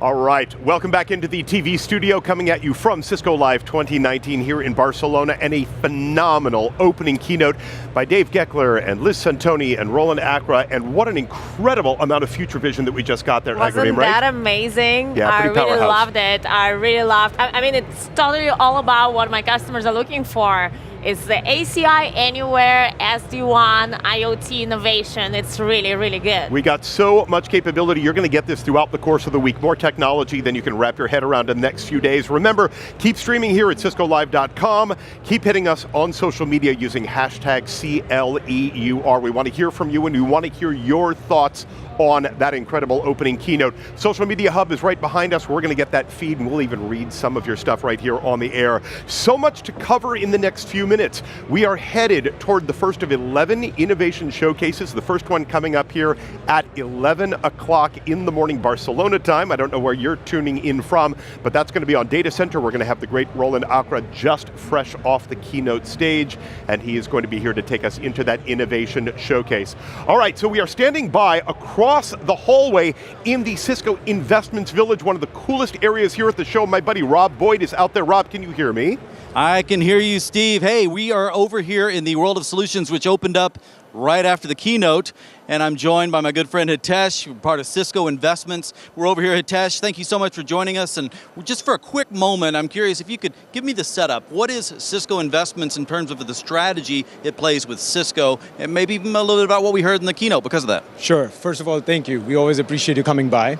All right, welcome back into the TV studio, coming at you from Cisco Live 2019 here in Barcelona, and a phenomenal opening keynote by Dave Geckler and Liz Santoni and Roland Acra, and what an incredible amount of future vision that we just got there. Wasn't that amazing? Yeah, I really powerhouse. loved it. I mean, it's totally all about what my customers are looking for. It's the ACI Anywhere SD-WAN IoT innovation. It's really, really good. We got so much capability. You're going to get this throughout the course of the week. More technology than you can wrap your head around in the next few days. Remember, keep streaming here at CiscoLive.com. Keep hitting us on social media using hashtag CLEUR. We want to hear from you, and we want to hear your thoughts on that incredible opening keynote. Social Media Hub is right behind us. We're going to get that feed, and we'll even read some of your stuff right here on the air. So much to cover in the next few minutes. We are headed toward the first of 11 innovation showcases, the first one coming up here at 11 o'clock in the morning Barcelona time. I don't know where you're tuning in from, but that's going to be on Data Center. We're going to have the great Roland Acra just fresh off the keynote stage, and he is going to be here to take us into that innovation showcase. All right, so we are standing by across the hallway in the Cisco Investments Village, one of the coolest areas here at the show. My buddy Rob Boyd is out there. Rob, can you hear me? I can hear you, Steve. Hey, we are over here in the World of Solutions, which opened up right after the keynote, and I'm joined by my good friend Hitesh, we're part of Cisco Investments. We're over here, Hitesh. Thank you so much for joining us, and just for a quick moment, I'm curious if you could give me the setup. What is Cisco Investments in terms of the strategy it plays with Cisco, and maybe even a little bit about what we heard in the keynote because of that? Sure. First of all, thank you. We always appreciate you coming by.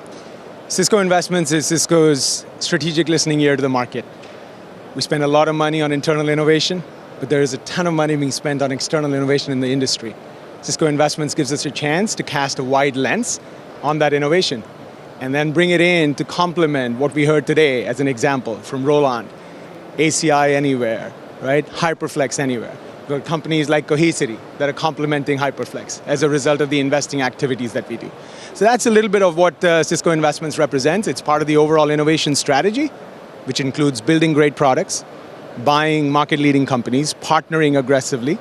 Cisco Investments is Cisco's strategic listening ear to the market. We spend a lot of money on internal innovation, but there is a ton of money being spent on external innovation in the industry. Cisco Investments gives us a chance to cast a wide lens on that innovation and then bring it in to complement what we heard today as an example from Roland, ACI Anywhere, right? HyperFlex Anywhere. We've got companies like Cohesity that are complementing HyperFlex as a result of the investing activities that we do. So that's a little bit of what Cisco Investments represents. It's part of the overall innovation strategy, which includes building great products, buying market-leading companies, partnering aggressively,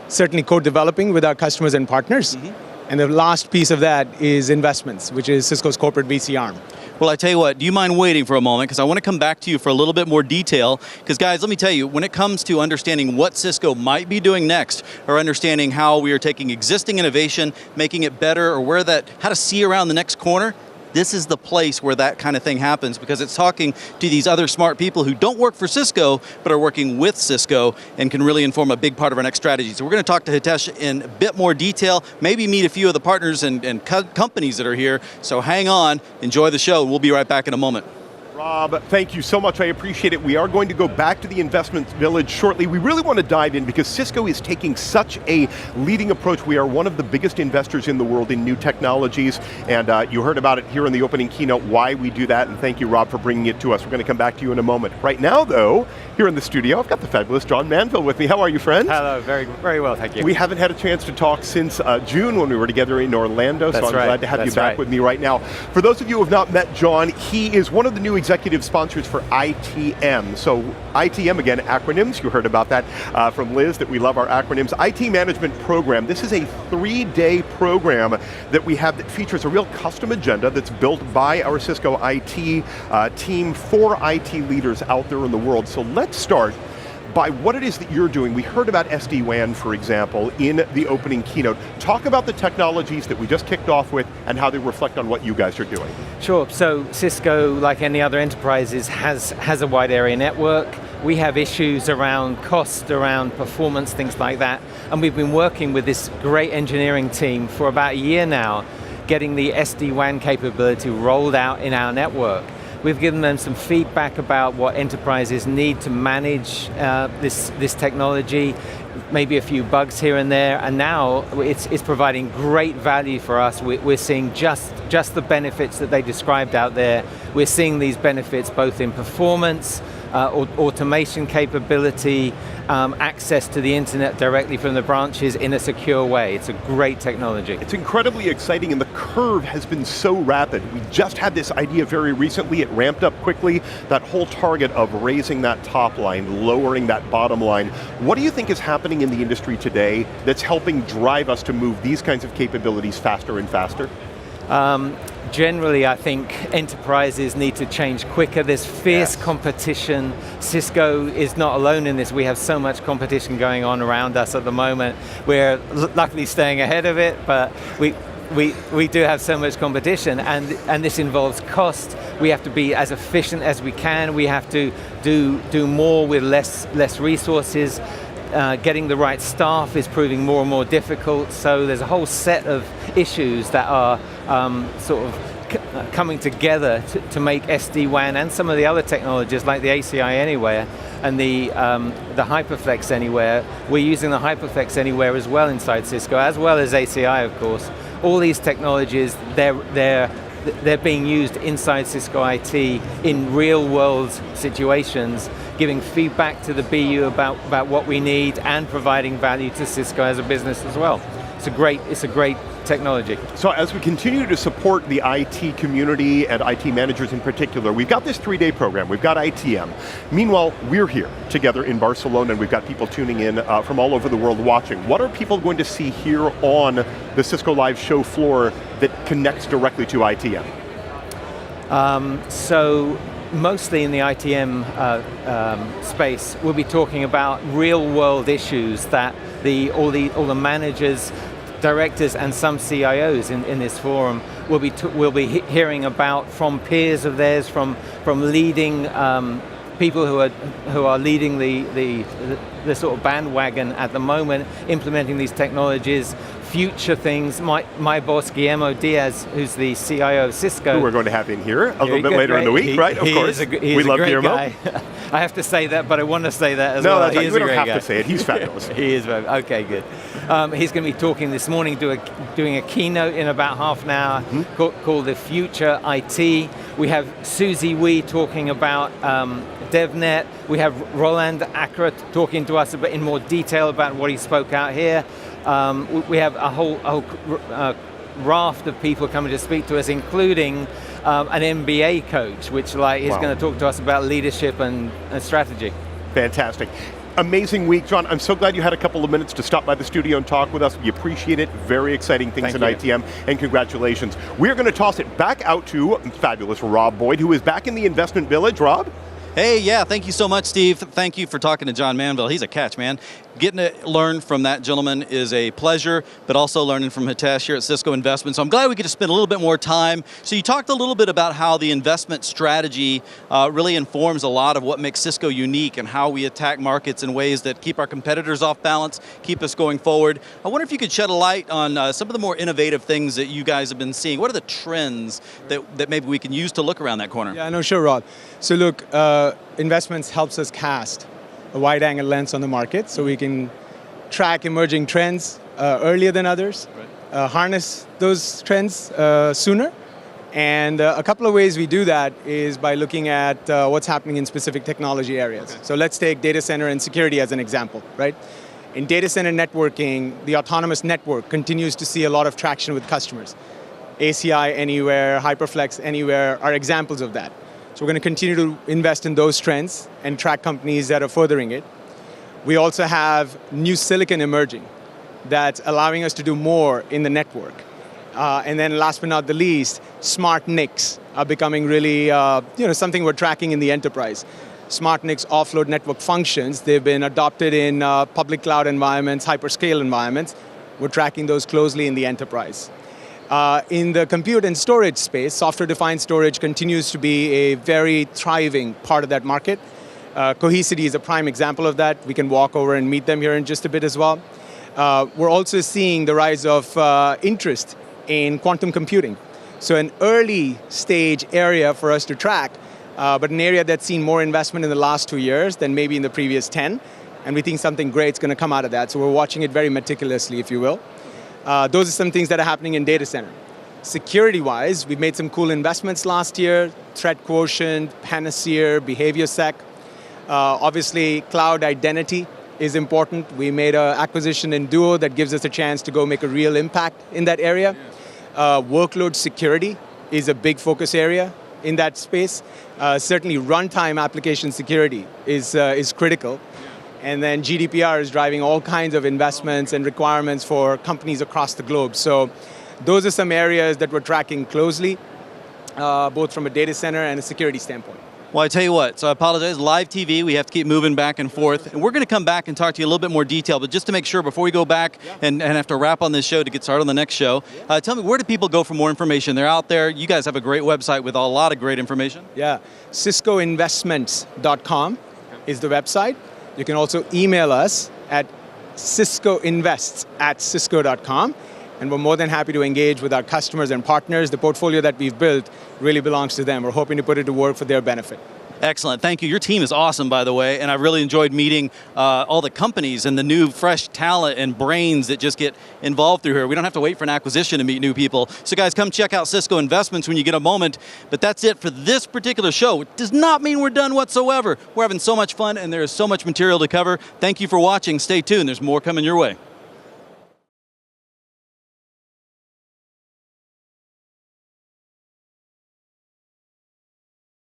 certainly co-developing with our customers and partners. And the last piece of that is investments, which is Cisco's corporate VC arm. Well, I tell you what, do you mind waiting for a moment? Because I want to come back to you for a little bit more detail. Because guys, let me tell you, when it comes to understanding what Cisco might be doing next, or understanding how we are taking existing innovation, making it better, or how to see around the next corner, this is the place where that kind of thing happens, because it's talking to these other smart people who don't work for Cisco, but are working with Cisco and can really inform a big part of our next strategy. So we're going to talk to Hitesh in a bit more detail, maybe meet a few of the partners and companies that are here. So hang on, enjoy the show. We'll be right back in a moment. Rob, thank you so much. I appreciate it. We are going to go back to the Investment Village shortly. We really want to dive in because Cisco is taking such a leading approach. We are one of the biggest investors in the world in new technologies, and you heard about it here in the opening keynote, why we do that, and thank you, Rob, for bringing it to us. We're going to come back to you in a moment. Right now, though, here in the studio, I've got the fabulous John Manville with me. How are you, friend? Hello, very well, thank you. We haven't had a chance to talk since June when we were together in Orlando, so I'm glad to have you back with me right now. For those of you who have not met John, he is one of the new executive sponsors for ITM. So ITM, again, acronyms, you heard about that from Liz, that we love our acronyms. IT Management Program. This is a 3-day program that we have that features a real custom agenda that's built by our Cisco IT team for IT leaders out there in the world. So let's start by what it is that you're doing. We heard about SD-WAN, for example, in the opening keynote. Talk about the technologies that we just kicked off with and how they reflect on what you guys are doing. Sure, so Cisco, like any other enterprises, has a wide area network. We have issues around cost, around performance, things like that. And we've been working with this great engineering team for about a year now, getting the SD-WAN capability rolled out in our network. We've given them some feedback about what enterprises need to manage this technology, maybe a few bugs here and there, and now it's providing great value for us. We're seeing just the benefits that they described out there. We're seeing these benefits both in performance, automation capability, access to the internet directly from the branches in a secure way. It's a great technology. It's incredibly exciting, and the curve has been so rapid. We just had this idea very recently. It ramped up quickly. That whole target of raising that top line, lowering that bottom line. What do you think is happening in the industry today that's helping drive us to move these kinds of capabilities faster and faster? Generally, I think enterprises need to change quicker. There's fierce competition. Cisco is not alone in this. We have so much competition going on around us at the moment. We're luckily staying ahead of it, but we do have so much competition, and this involves cost. We have to be as efficient as we can. We have to do more with less resources. Getting the right staff is proving more and more difficult, so there's a whole set of issues that are sort of coming together to make SD-WAN and some of the other technologies like the ACI Anywhere and the HyperFlex Anywhere. We're using the HyperFlex Anywhere as well inside Cisco, as well as ACI, of course. All these technologies, they're being used inside Cisco IT in real-world situations, giving feedback to the BU about what we need and providing value to Cisco as a business as well. It's a great technology. So as we continue to support the IT community and IT managers in particular, we've got this 3-day program, we've got ITM. Meanwhile, we're here together in Barcelona and we've got people tuning in from all over the world watching. What are people going to see here on the Cisco Live show floor that connects directly to ITM? So mostly in the ITM space, we'll be talking about real world issues that all the managers, directors and some CIOs in this forum will be hearing about from peers of theirs, from leading people who are leading the sort of bandwagon at the moment, implementing these technologies, future things. My boss, Guillermo Diaz, who's the CIO of Cisco. Who we're going to have in here a little bit later in the week, right? Of course. We love Guillermo. Guy. I have to say that, but I want to say that as well. No, that's right. We don't have to say it. He's fabulous. He is fabulous. Okay, good. He's going to be talking this morning, doing a keynote in about half an hour called The Future IT. We have Susie Wee talking about DevNet. We have Roland Akra talking to us in more detail about what he spoke out here. We have a whole raft of people coming to speak to us, including an MBA coach, which is going to talk to us about leadership and strategy. Fantastic. Amazing week, John. I'm so glad you had a couple of minutes to stop by the studio and talk with us. We appreciate it. Very exciting things in ITM, and congratulations. We're going to toss it back out to fabulous Rob Boyd, who is back in the investment village. Rob? Hey, yeah, thank you so much, Steve. Thank you for talking to John Manville. He's a catch, man. Getting to learn from that gentleman is a pleasure, but also learning from Hitesh here at Cisco Investment. So I'm glad we could just spend a little bit more time. So you talked a little bit about how the investment strategy really informs a lot of what makes Cisco unique and how we attack markets in ways that keep our competitors off balance, keep us going forward. I wonder if you could shed a light on some of the more innovative things that you guys have been seeing. What are the trends that maybe we can use to look around that corner? Yeah, no, sure, Rob. So look, investments helps us cast a wide angle lens on the market so we can track emerging trends earlier than others, harness those trends sooner. And a couple of ways we do that is by looking at what's happening in specific technology areas. Okay. So let's take data center and security as an example, right? In data center networking, the autonomous network continues to see a lot of traction with customers. ACI Anywhere, HyperFlex Anywhere are examples of that. So we're going to continue to invest in those trends and track companies that are furthering it. We also have new silicon emerging that's allowing us to do more in the network. And then last but not the least, smart NICs are becoming really something we're tracking in the enterprise. Smart NICs offload network functions. They've been adopted in public cloud environments, hyperscale environments. We're tracking those closely in the enterprise. In the compute and storage space, software-defined storage continues to be a very thriving part of that market. Cohesity is a prime example of that. We can walk over and meet them here in just a bit as well. We're also seeing the rise of interest in quantum computing. So an early stage area for us to track, but an area that's seen more investment in the last 2 years than maybe in the previous 10. And we think something great's going to come out of that. So we're watching it very meticulously, if you will. Those are some things that are happening in data center. Security-wise, we've made some cool investments last year, Threat Quotient, Panacea, BehaviorSec. Obviously, cloud identity is important. We made an acquisition in Duo that gives us a chance to go make a real impact in that area. Workload security is a big focus area in that space. Certainly, runtime application security is critical. And then GDPR is driving all kinds of investments and requirements for companies across the globe. So those are some areas that we're tracking closely, both from a data center and a security standpoint. Well, I tell you what, so I apologize, live TV, we have to keep moving back and forth, and we're going to come back and talk to you a little bit more detail, but just to make sure before we go back and have to wrap on this show to get started on the next show, tell me, where do people go for more information? They're out there, you guys have a great website with a lot of great information. Yeah, ciscoinvestments.com is the website. You can also email us at ciscoinvests@cisco.com. And we're more than happy to engage with our customers and partners. The portfolio that we've built really belongs to them. We're hoping to put it to work for their benefit. Excellent, thank you. Your team is awesome, by the way, and I really enjoyed meeting all the companies and the new fresh talent and brains that just get involved through here. We don't have to wait for an acquisition to meet new people. So guys, come check out Cisco Investments when you get a moment. But that's it for this particular show. It does not mean we're done whatsoever. We're having so much fun and there is so much material to cover. Thank you for watching. Stay tuned, there's more coming your way.